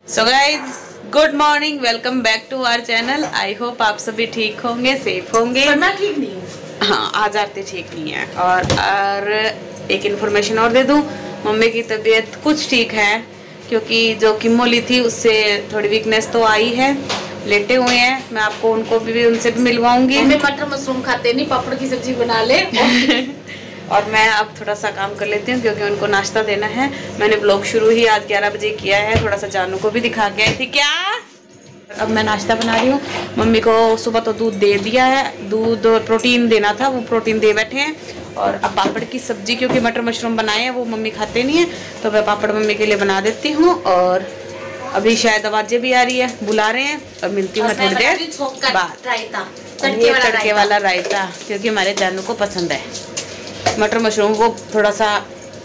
So guys good morning, welcome back to our channel. I hope आप सभी ठीक होंगे, सेफ होंगे। पर मैं ठीक नहीं हूँ। हाँ, आज आरती ठीक नहीं है। और एक इन्फॉर्मेशन और दे दूँ, मम्मी की तबीयत कुछ ठीक है, क्योंकि जो कीमो ली थी उससे थोड़ी वीकनेस तो आई है, लेटे हुए हैं। मैं आपको उनको भी उनसे भी मिलवाऊंगी। मम्मी मटर मशरूम खाते नहीं, पापड़ की सब्जी बना ले। और मैं अब थोड़ा सा काम कर लेती हूँ, क्योंकि उनको नाश्ता देना है। मैंने ब्लॉग शुरू ही आज 11 बजे किया है। थोड़ा सा जानू को भी दिखा के आई थी। क्या अब मैं नाश्ता बना रही हूँ। मम्मी को सुबह तो दूध दे दिया है, दूध और प्रोटीन देना था, वो प्रोटीन दे बैठे हैं। और अब पापड़ की सब्जी, क्योंकि मटर मशरूम बनाए हैं, वो मम्मी खाते नहीं है, तो मैं पापड़ मम्मी के लिए बना देती हूँ। और अभी शायद आवाजें भी आ रही है, बुला रहे हैं। और मिलती हूँ मैं थोड़ी देर बाद। तड़के वाला रायता, क्योंकि हमारे जानू को पसंद है मटर मशरूम। वो थोड़ा सा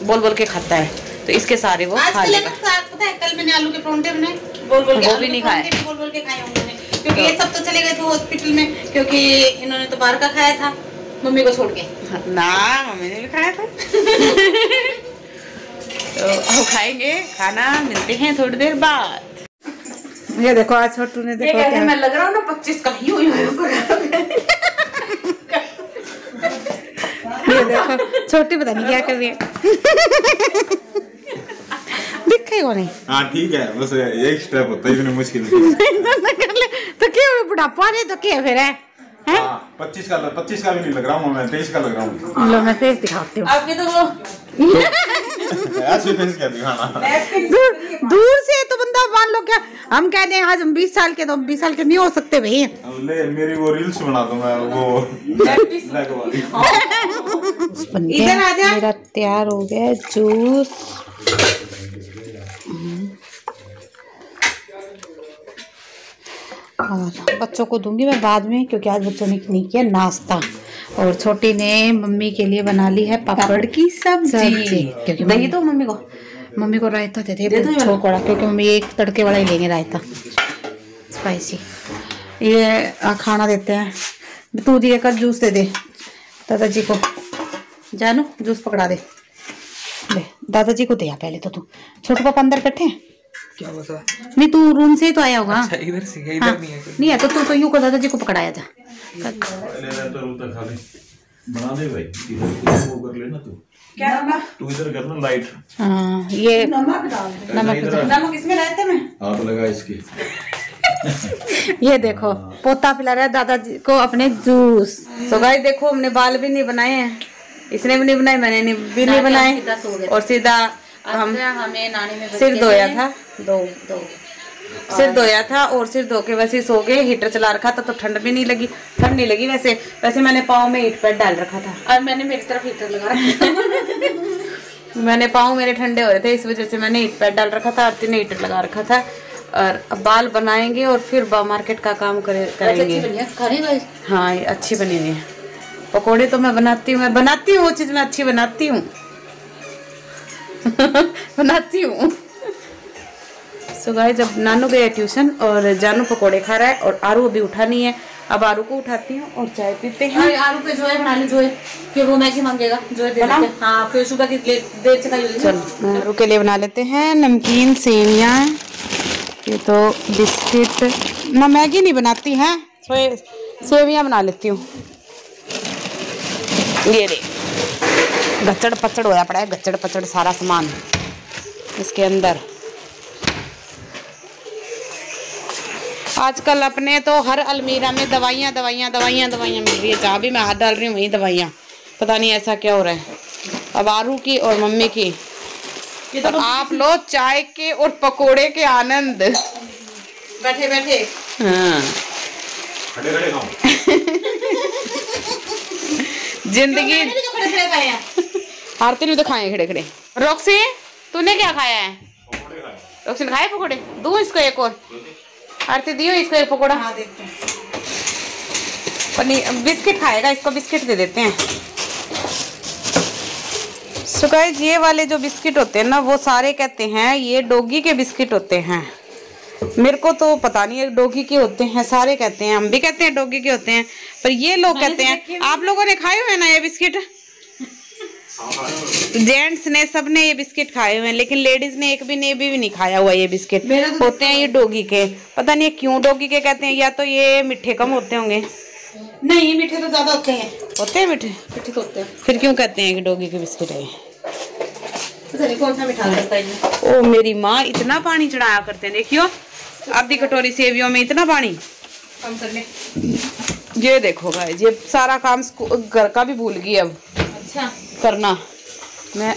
बोल बोल के खाता है, तो इसके सारे वो खा लेगा। पता है कल मैंने आलू के परांठे बनाए, बोल बोल के वो भी नहीं खाए, बोल बोल के खाए उन्होंने, क्योंकि ये सब तो चले गए थे हॉस्पिटल में, क्योंकि इन्होंने तो बाहर का खाया था मम्मी को छोड़ के। ना, मम्मी ने भी खाया था। तो अब खाएंगे खाना, मिलते हैं थोड़ी देर बाद। ये देखो आज छोटू ने देखो क्या मैं लग रहा हूँ ना 25 का ही हुई। ये देखो छोटी पता नहीं क्या कर रही है। दिखे को नहीं। हाँ ठीक है, बस एक स्टेप होता है, इतनी मुश्किल तो क्या बुढ़ापा नहीं तो क्या फिर है? 25 का भी नहीं लग रहा हूँ मैं, 23 का लग रहा हूँ। लो मैं फेस दिखाती हूँ आपके तो वो ऐसे फेस क्या दिखाना। दूर से तो बंदा मान लो, क्या हम कहते हैं आज हम 20 साल के, तो 20 साल के नहीं हो सकते भाई। ले मेरी वो रील्स बना दूं मैं, वो इधर आ जा। मेरा तैयार हो गया जूस। और बच्चों को दूंगी मैं बाद में, क्योंकि आज बच्चों ने नहीं किया नाश्ता। और छोटी ने मम्मी के लिए बना ली है पापड़ की सब्जी, क्योंकि दही तो मम्मी को रायता दे दे छोकड़ा, क्योंकि मम्मी एक तड़के वाला ही लेंगे रायता स्पाइसी। ये खाना देते हैं। तू दिए कर जूस दे दे दादाजी को। जानू जूस पकड़ा दे, ले दादाजी को दे। पहले तो तू, छोटू पापा अंदर बैठे हैं क्या बता? नहीं, तू रूम से ही तो आया होगा। अच्छा, इधर से इधर हाँ, नहीं है तो तू तो यूं कर दादाजी को पकड़ाया जा। बना दे भाई, इधर वो कर लेना तू। क्या करना? तू इधर करना लाइट। हाँ, ये नमक डाल दे। नमक इसमें रहते में हाथ लगा इसकी। ये देखो पोता पिला रहा है दादाजी को अपने जूस। सो गाइस देखो, हमने बाल भी नहीं बनाए हैं, इसने भी नहीं बनाए, मैंने भी नहीं बनाए। और सीधा हमें नानी में सिर धोया था, सिर धोया था, और सिर धो के वैसे सो गए। हीटर चला रखा था तो ठंड भी नहीं लगी, ठंड नहीं लगी। वैसे मैंने पाँव में हीट पैड डाल रखा था, और मैंने मेरी तरफ हीटर लगा रखा। मैंने पाँव मेरे ठंडे हो रहे थे, इस वजह से मैंने हीट पैड डाल रखा था। आरती ने हीटर लगा रखा था। और अब बाल बनाएंगे और फिर मार्केट का काम करेंगे। हाँ, ये अच्छी बनी हुई है। पकोड़े तो मैं बनाती हूँ, वो चीज़ मैं अच्छी बनाती हूँ। बनाती हूँ। सो गाइस, जब नानू गए ट्यूशन और जानू पकोड़े खा रहा है, और आरू अभी उठा नहीं है। अब आरू को उठाती हूँ और चाय पीते हैं। आलू पे जोए बना ले, जोए फिर वो मैगी मांगेगा, जोए दे देते। हाँ, फिर सुबह की देर से खाई। चलो आरू के लिए बना लेते हैं नमकीन सेवियाँ। ये तो बिस्किट ना, मैगी नहीं बनाती हैं, सेवियाँ बना लेती हूँ। ये रे गच्चड़ पचड़ होया पड़ा है, गच्चड़ पचड़ सारा सामान इसके अंदर। आजकल अपने तो हर अलमीरा में दवाइयाँ मिल रही है। जहाँ भी मैं हाथ डाल रही हूँ वही दवाइयाँ। पता नहीं ऐसा क्या हो रहा है। अब आरू की और मम्मी की, तो आप लो चाय के और पकोड़े के आनंद। बैठे बैठे। हाँ, खड़े खाओ। जिंदगी आरती ने तो खाए खड़े। रॉक्सी, तूने क्या खाया है? रॉक्सी ने खाए पकोड़े? दूं इसको एक और? आरती दियो इसको एक पकोड़ा। हाँ, देखते हैं। पनीर बिस्किट खाएगा, इसको बिस्किट दे देते हैं। सो गाइस, ये वाले जो बिस्किट होते हैं ना, वो सारे कहते हैं ये डॉगी के बिस्किट होते हैं। मेरे को तो पता नहीं है डॉगी के होते हैं, सारे कहते हैं, हम भी कहते हैं डॉगी के होते हैं, पर ये लोग कहते हैं। आप लोगों ने खाए हुए ना ये बिस्किट? जेंट्स ने सबने ये बिस्किट खाए हुए हैं, लेकिन लेडीज ने एक भी ने भी नहीं खाया हुआ ये बिस्किट। होते हैं ये डॉगी के, पता नहीं क्यों डॉगी के कहते हैं, या तो ये मीठे कम होते होंगे। नहीं, मीठे तो ज्यादा होते हैं। होते हैं मीठे? मीठे तो होते हैं। फिर क्यों कहते हैं कि डॉगी के बिस्किट है? पता नहीं कौन सा मिठा करता है ये। ओ मेरी माँ इतना पानी चढ़ाया करते हैं, देखियो आधी कटोरी सेवियों में इतना पानी। कम कर ले। ये देखो गाइस, ये सारा काम घर का भी भूल गई अब। अच्छा करना। मैं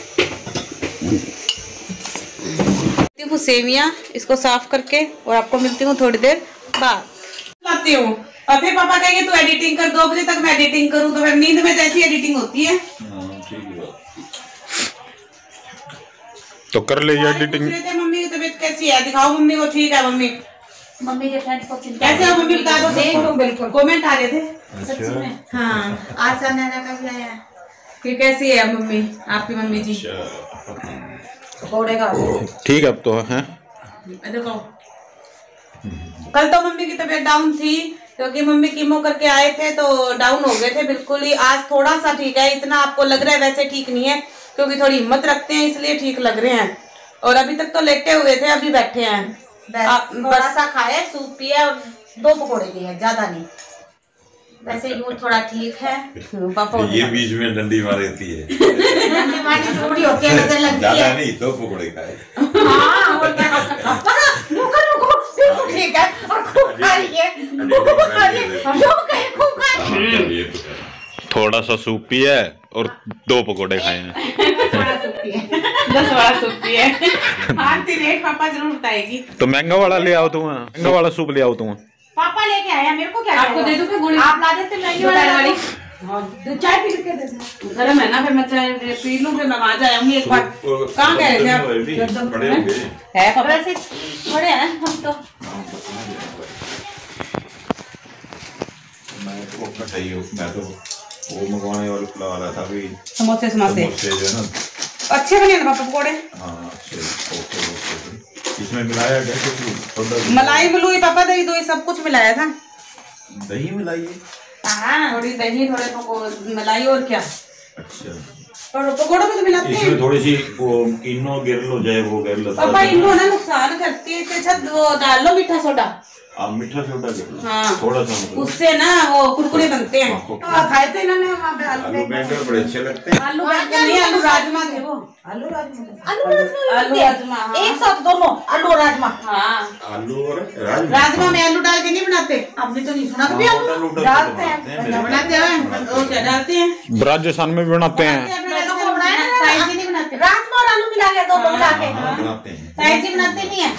हूँ सेवियाँ, इसको साफ करके, और आपको मिलती हूँ थोड़ी देर बाद। लाती हूँ और फिर पापा कहेंगे तू एडिटिंग कर, 2 बजे तक मैं एडिटिंग करूँ, तो फिर नींद में जैसी एडिटिंग होती है। तो कर ले एडिटिंग। मम्मी की तबीयत कैसी है? दिखाओ मम्मी को। ठीक है मम्मी। मम्मी के फ्रेंड्स को चिंता कैसे हो मम्मी? बता दो। बिल्कुल कमेंट आ रहे थे। सच्ची में। हाँ, आज नाना का भी आया कि कैसी है मम्मी, आपकी मम्मी जी? घोड़े का ठीक है अब तो है। देखो कल तो मम्मी की तबीयत डाउन थी, क्योंकि मम्मी कीमो करके आए थे तो डाउन हो गए थे बिल्कुल ही। आज थोड़ा सा ठीक है, इतना आपको लग रहा है, वैसे ठीक नहीं है, क्योंकि थोड़ी हिम्मत रखते हैं इसलिए ठीक लग रहे हैं। और अभी तक तो लेटे हुए थे, अभी बैठे हैं। थोड़ा सा खाए, सूप पिया और 2 पकौड़े लिए, ज्यादा नहीं। वैसे यूं थोड़ा ठीक है। पापा ये बीच में डंडी मार देती है। डंडी मारनी थोड़ी होती है, नजर लगती है। ज्यादा नहीं, 2 पकौड़े खाए। हाँ, और क्या? रुको ठीक है, और खूब खा लिए, खूब खा लिए। थोड़ा सा सूप पिया है और 2 पकौड़े खाए हैं। 10 बार सूपी है। आरती रेट पापा जरूर बताएगी। तो महंगा वाला ले आओ तुम, महंगा वाला सूप ले आओ तुम। पापा लेके आया, मेरे को क्या? आपको दे दूं क्या गोली? आप ला देते महंगी वाली। चाय पी के दे दो। गरम है ना, फिर मैं चाय पी लूं, फिर मैं वहां जाऊंगी एक बार। कहाँ कह रहे थे आप? बड़े हो गए है पापा वैसे बड़े हैं हम तो। मैं तो कटाई हूँ, मैं तो वो मंगवाने वाला था भी। समोसे समासे जो है ना अच्छे बने ना पापा पकौड़े। हाँ ओके। इसमें मिलाया गया कुछ? मलाई मिलूई पापा, दही दही सब कुछ मिलाया था। दही मिलाई है? हाँ, थोड़ी दही, थोड़े मलाई, और क्या। अच्छा, और पकौड़ों में तो मिलाते हैं। इसमें थोड़ी सी वो इनो गिर लो जाए, वो गिर लो। पापा इनो ना नुकसान करती है, इससे अच्छा वो डाल लो मीठा सोडा। मीठा सोडा गिर लो। हाँ, थोड़ा सा, उससे ना वो कुरकुरे बनते हैं। खाए थे इन्होंने वहाँ पे। आलू बैंगन बड़े अच्छे लगते हैं। आलू नहीं, आलू राजमा थे वो। आलू राजमा हाँ। एक साथ दोनों, आलू और राजमा। हाँ, आलू और राजमा। राजमा में आलू डाल के नहीं बनाते? आपने तो नहीं सुना कभी? आलू डालते हैं, बनाते हैं। और क्या डालते हैं? राजस्थान में भी बनाते हैं। राजमा और आलू मिला के दोनों मिला के बनाते हैं। ताई जी बनाते नहीं है।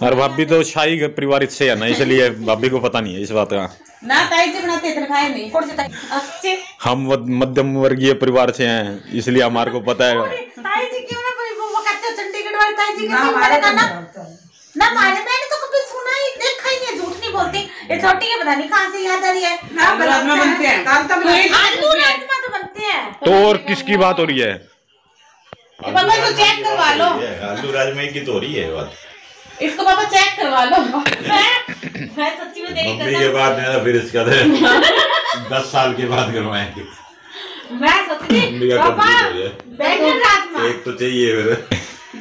और भाभी तो शाही परिवार से है ना, इसलिए भाभी को पता नहीं है इस बात का। ना ताई जी बनाते थे, खाए नहीं। अच्छे हम मध्यम वर्गीय परिवार से हैं, इसलिए हमारे को पता है। ताई जी क्यों ना वो कहते हो चंडीगढ़ वाले ताई जी के ना हमारे मैंने तो कभी सुना ही देखा ही नहीं, झूठ नहीं बोलती। ये छोटी है, पता नहीं कहाँ से याद आ रही है। राजमा बनते हैं। आलू राजमा तो बनते हैं। तो और किसकी बात हो रही है? पापा इसको चेक करवा लो। आलू राजमा की तो हो रही है बात। इसको पापा चेक करवा लो। मैं सच्ची में देख मम्मी के बाद में फिर इसका 10 साल के बाद करवाएंगे। मैं सच्ची मम्मी का पापा कंप्लीट हो जाए। बैंगन राजमा एक तो चाहिए फिर।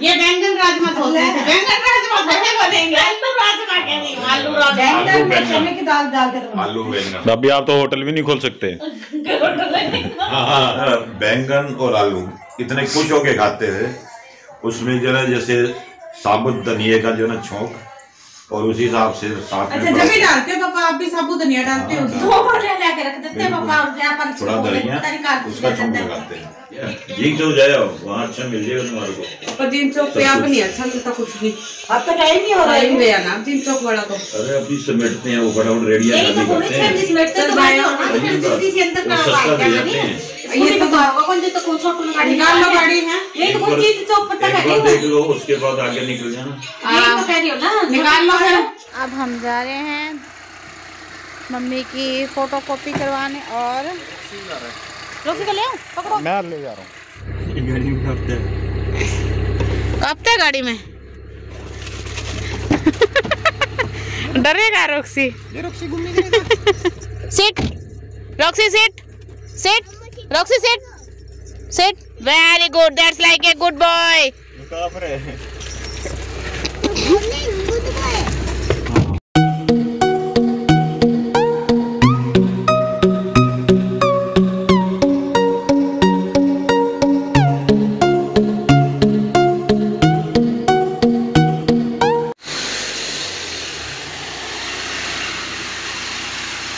ये बैंगन राजमा सोचते थे, बैंगन राजमा थोड़े बनेंगे। आलू राजमा क्या नहीं, आलू राजमा। बैंगन में चने की दाल डाल के आलू बैंगन। भाभी आप तो होटल भी नहीं खोल सकते। हाँ, बैंगन और आलू इतने खुश होके खाते थे। उसमें जो है जैसे साबुत धनिया का जो ना छोंक, और उसी हिसाब से साथ में अच्छा जब भी डालते हो पापा, आप भी साबुत धनिया डालते हो? 2 बोले लेके रख देते हैं पापा, और यहाँ पर थोड़ा धनिया उसका छोंक लगाते हैं। जी तो जाओ वहाँ, अच्छा मिल जाएगा तुम्हारे को। पर जिन चौक पे आप नहीं अच्छा मिलता कुछ भी। अब तो टाइम नहीं हो रहा है। ले आना जिन चौक वाला को। अरे अभी समेटते हैं वो, फटाफट रेडिया यही तो बोले थे, हम समेटते तो भाई होना, फिर जल्दी से अंदर का सस्ता दे जाते नहीं हैं। ये तो होगा कौन जी तो कौन सा कौन गाड़ी निकाल लो गाड़ी है। यही तो कौन चीज चौक पता एक है बार देख लो, उसके बाद आगे निकल जाना। यही तो कह रही हो ना, निकाल लो फिर। अब हम जा रहे हैं मम्मी की फोटो कॉपी करवाने। और रोकी का ले आओ, पकड़ो। मैं ले जा रहा हूँ। कब तक गाड़ी में? डरेगा Roxy. Sit Roxy, sit sit Roxy, sit sit. Very good, that's like a good boy.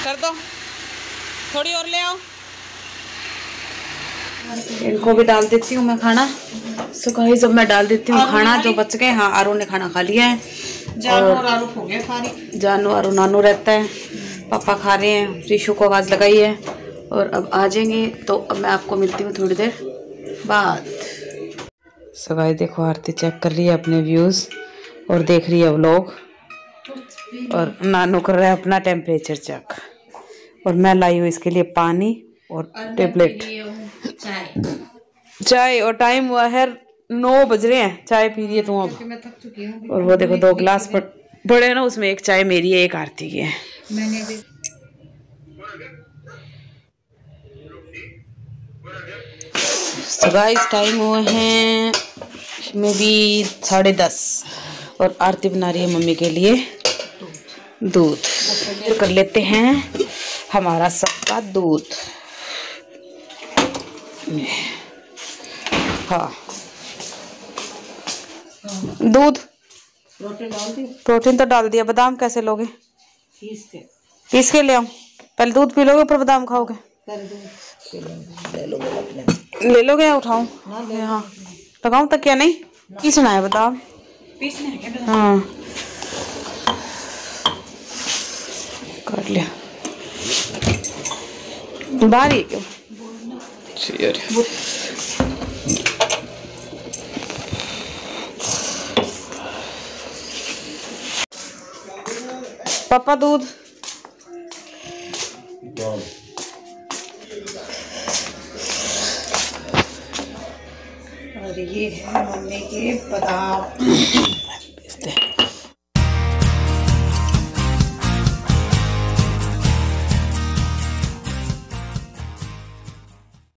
कर दो, थोड़ी और ले आओ। इनको भी डाल देती हूँ मैं खाना। सो गाइस अब मैं डाल देती हूँ खाना जो बच गए। हाँ, आरू ने खाना खा लिया है। जानू और आरू हो गए फारिग। जानू आरू नानू रहता है, पापा खा रहे हैं, ऋषु को आवाज़ लगाई है और अब आ जाएंगे। तो अब मैं आपको मिलती हूँ थोड़ी देर बाद। सो गाइस देखो, आरती चेक कर रही है अपने व्यूज़ और देख रही है व्लॉग, और नानू कर रहा है अपना टेम्परेचर चेक, और मैं लाई हूँ इसके लिए पानी और टेबलेट, चाय। और टाइम हुआ है 9 बज रहे हैं, चाय पी रही है तू अब। मैं थक चुकी हूँ। और वो देखो 2 गिलास बड़े ना, उसमें एक चाय मेरी है, एक आरती की है। मैंने भी So guys, टाइम हुए हैं मे बी 10:30 और आरती बना रही है मम्मी के लिए दूध। कर लेते हैं हमारा सबका दूध। हाँ, दूध प्रोटीन तो डाल दिया। बादाम कैसे लोगे? पीस के ले आओ। पहले दूध पी लोगे, ऊपर बादाम खाओगे? ले लोगे या उठाऊं? हाँ, लगाऊं तक क्या? नहीं पीसना है बादाम, पीसने हैं क्या? हाँ कर लिया। बारी क्यों? पापा दूध। और ये है मम्मी के बादाम।